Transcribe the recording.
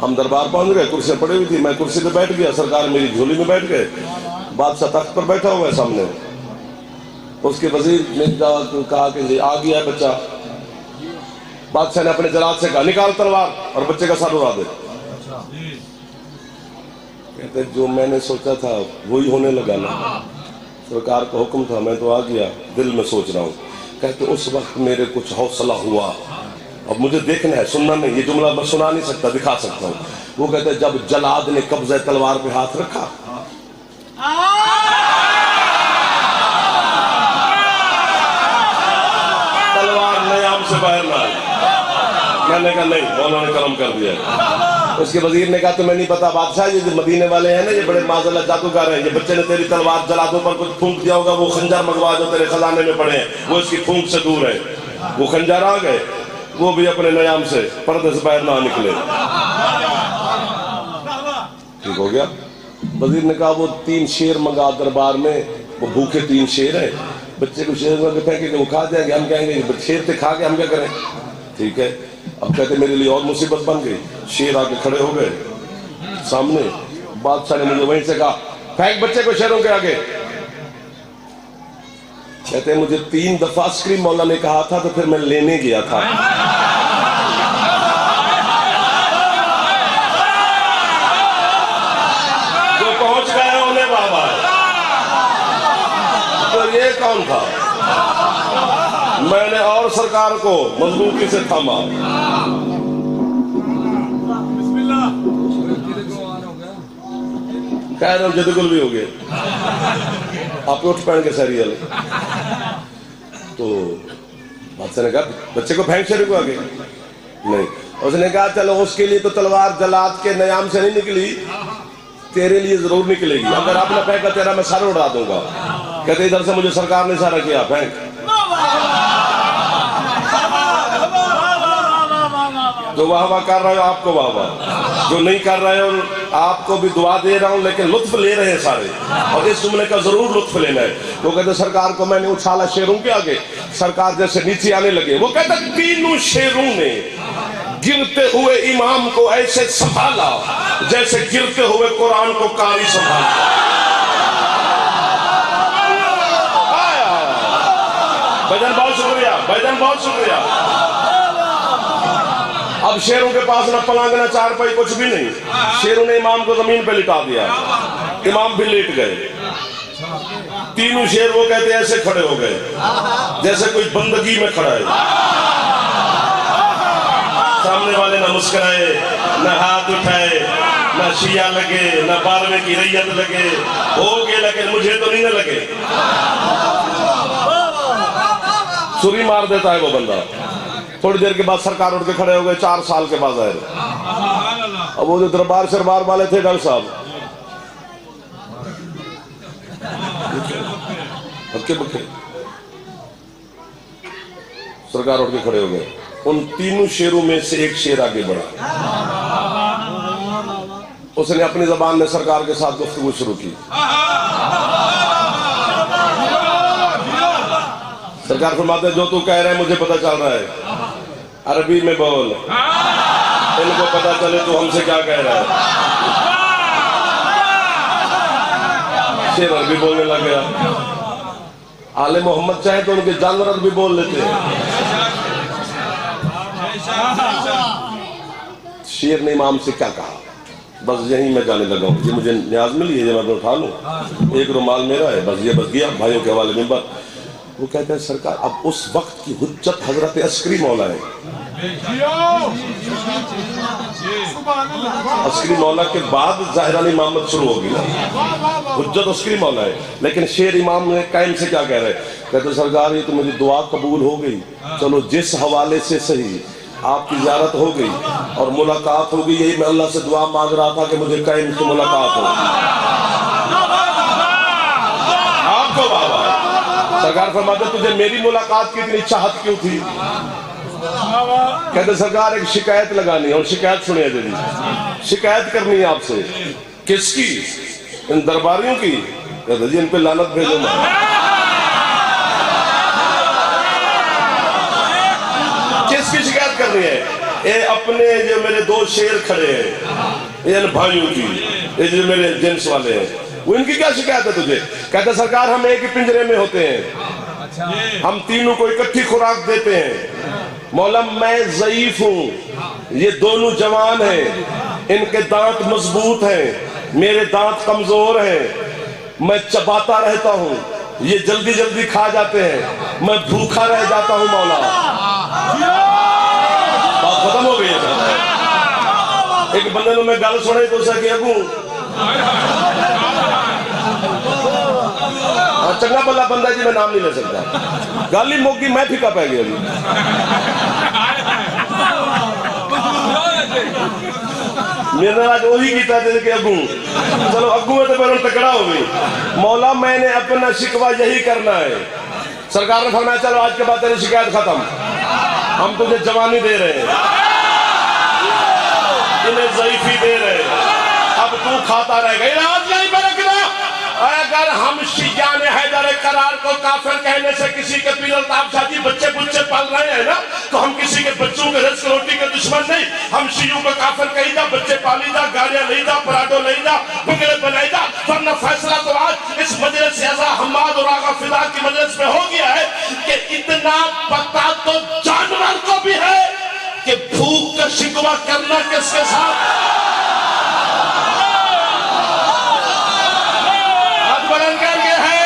हम दरबार पहुंच गए, कुर्सियां पड़ी हुई थी, मैं कुर्सी पे बैठ गया, सरकार मेरी झोली में बैठ गए, बादशाह तख्त पर बैठा हुआ है सामने। उसके वजीर ने कहा कि आ गया है बच्चा। बादशाह ने अपने जलाद से कहा निकाल तलवार और बच्चे का सर उड़ा दे। कहते जो मैंने सोचा था वही होने लगा ना, सरकार का हुक्म था, मैं तो आ गया, दिल में सोच रहा हूँ। कहते उस वक्त मेरे कुछ हौसला हुआ, अब मुझे देखना है, सुनना नहीं, ये जुमला मैं सुना नहीं सकता, दिखा सकता हूँ। वो कहते जब जलाद ने कब्जा तलवार पे हाथ रखा, तलवार नयाम से बाहर ना आई। मैंने कहा नहीं, मौलाना ने करम कर दिया। उसके वजीर ने कहा तुम्हें नहीं पता बादशाह, ये जो मदीने वाले हैं ना, ये बड़े माज़अल्लाह जादूगर हैं, ये बच्चे ने तेरी तलवार जलादों पर कुछ फूंक दिया होगा, वो खंजर मंगवा जो तेरे खजाने में पड़े हैं, वो इसकी फूंक से दूर है। वो खंजर आ गए, वो भी अपने नयाम से पर्दे से बाहर ना निकले। ठीक हो गया। वजीर ने कहा वो 3 शेर मंगा दरबार में, वो भूखे 3 शेर है, बच्चे को शेर में फेंकेंगे वो खा जाएंगे, हम कहेंगे शेर थे खा के हम क्या करें। ठीक है। अब कहते मेरे लिए और मुसीबत बन गई, शेर आके खड़े हो गए सामने। बादशाह ने मुझे वहीं से कहा फेंक बच्चे को शेरों के आगे। कहते मुझे 3 दफा स्क्रीम मौला ने कहा था, तो फिर मैं लेने गया था। जो पहुंच गए उन्हें बाबा। तो ये कौन था? मैंने और सरकार को मजबूती से थामा। कह रहे हो जदगुल भी हो गए, आप उठ पहन के सरियल। तो बादशाह ने कहा बच्चे को फेंक शेर को आगे नहीं। उसने कहा चलो उसके लिए तो तलवार जलाद के नयाम से नहीं निकली, तेरे लिए जरूर निकलेगी, अगर आपने फेंका तेरा मैं सर उड़ा दूंगा। कहते इधर से मुझे सरकार ने इशारा किया फेंक। जो वाह वाह कर रहे हो आपको वाह वाह, जो नहीं कर रहे हो आपको भी दुआ दे रहा हूं, लेकिन लुत्फ ले रहे हैं सारे, और इस जुमले का जरूर लुत्फ लेना है। वो कहते सरकार को मैंने उछाला शेरों के आगे, सरकार जैसे नीचे आने लगे। वो कहते 3 शेरों ने गिरते हुए इमाम को ऐसे संभाला जैसे गिरते हुए कुरान को कारी संभाला। भाईजान बहुत शुक्रिया, भाईजान बहुत शुक्रिया। अब शेरों के पास ना पलंग ना चारपाई कुछ भी नहीं, शेरों ने इमाम को जमीन पे लिटा दिया, इमाम भी लेट गए। 3 शेर वो कहते ऐसे खड़े हो गए जैसे कोई बंदगी में खड़ा है। सामने वाले ना मुस्कुराए, ना हाथ उठाए, ना शिया लगे, ना 12वें की रैयत लगे, हो गए लेकिन मुझे तो नहीं लगे। छुरी मार देता है वो बंदा। थोड़ी देर के बाद सरकार उठ के खड़े हो गए, 4 साल के बाद आए। अब वो जो दरबार शरबार वाले थे डॉक्टर साहब, हक्के बक्के सरकार उठ के खड़े हो गए। उन 3 शेरों में से एक शेर आगे बढ़ा, उसने अपनी जबान में सरकार के साथ गुफ्तगू शुरू की। सरकार फरमाते जो तू कह रहे है मुझे पता चल रहा है, अरबी में बोल, इनको पता चले तो हमसे क्या कह रहा है। शेर अरबी बोलने लग गया। आले मोहम्मद चाहे तो उनके जानवर अरबी बोल लेते हैं। शेर ने इमाम से क्या कहा, बस यही मैं जाने लगा हूँ, ये मुझे न्याज मिली है, ये मैं उठा लूँ, एक रुमाल मेरा है, बस ये बस गया भाइयों के हवाले में। बस वो कहते हैं सरकार अब उस वक्त की हुज्जत हजरत अस्करी मौला है। अस्करी मौला के बाद ज़ाहिरान इमामत शुरू होगी ना, हुज्जत अस्करी मौला है। लेकिन शेर इमाम ने कायम से क्या कह रहे हैं, कहते सरकार ये तो मेरी दुआ कबूल हो गई, चलो जिस हवाले से सही आपकी ज़ियारत हो गई और मुलाकात हो गई, यही मैं अल्लाह से दुआ मांग रहा था कि मुझे कायम से मुलाकात हो। आपको बाबा सरकार फरमाते तुझे मेरी मुलाकात की इतनी चाहत क्यों थी? कहते सरकार एक शिकायत लगानी है, और शिकायत सुनिए जल्दी, शिकायत करनी है आपसे। किसकी? इन दरबारियों की। कहते जी इन पे लानत भेजो ना। किसकी शिकायत करनी है? ये अपने जो मेरे दो शेर खड़े हैं ये भाइयों की, ये जो मेरे जेंट्स वाले हैं, वो इनकी क्या शिकायत है तुझे? कहते सरकार हम एक ही पिंजरे में होते हैं, हम तीनों को इकट्ठी खुराक देते हैं। मौला मैं ज़ईफ हूं, ये दोनों जवान हैं, इनके दांत मजबूत हैं, मेरे दांत कमजोर हैं, मैं चबाता रहता हूं, ये जल्दी जल्दी खा जाते हैं, मैं भूखा रह जाता हूं। मौला बात खत्म हो गई है। एक बंदे ने मैं गल सुनी तो उसे अगू चंगा भला बंदा जी, मैं नाम नहीं ले सकता, गल ही मुक्की, मैं फिका पै गया जी। मेरे आज वही किया कि अगू, चलो अगू में तो फिर तकड़ा हो गई। मौला मैंने अपना शिकवा यही करना है। सरकार ने फरमाया चलो आज के बाद तेरी शिकायत खत्म, हम तुझे जवानी दे रहे हैं, इन्हें ज़ईफी दे रहे हैं, अब तू खाता रहेगा। इलाज नहीं बरकना। अगर हम शियाने हैदर करार को काफिर कहने से किसी के पीर अल्ताफ शाह जी बच्चे बुच्चे पाल रहे हैं ना, तो हम किसी के बच्चों के रिस्क रोटी के दुश्मन नहीं। हम शियों को काफिर कही जा, बच्चे पाली जा, गाड़ियां ले जा, पराठो ले जा, बुकले बनाई जा। वरना फैसला तो आज इस मजलिस से ऐसा हम्माद और आगा फिदा की मजलिस में हो गया है कि इतना पता तो जानवर को भी है कि भूख का शिकवा करना किसके साथ। बुलंद करके है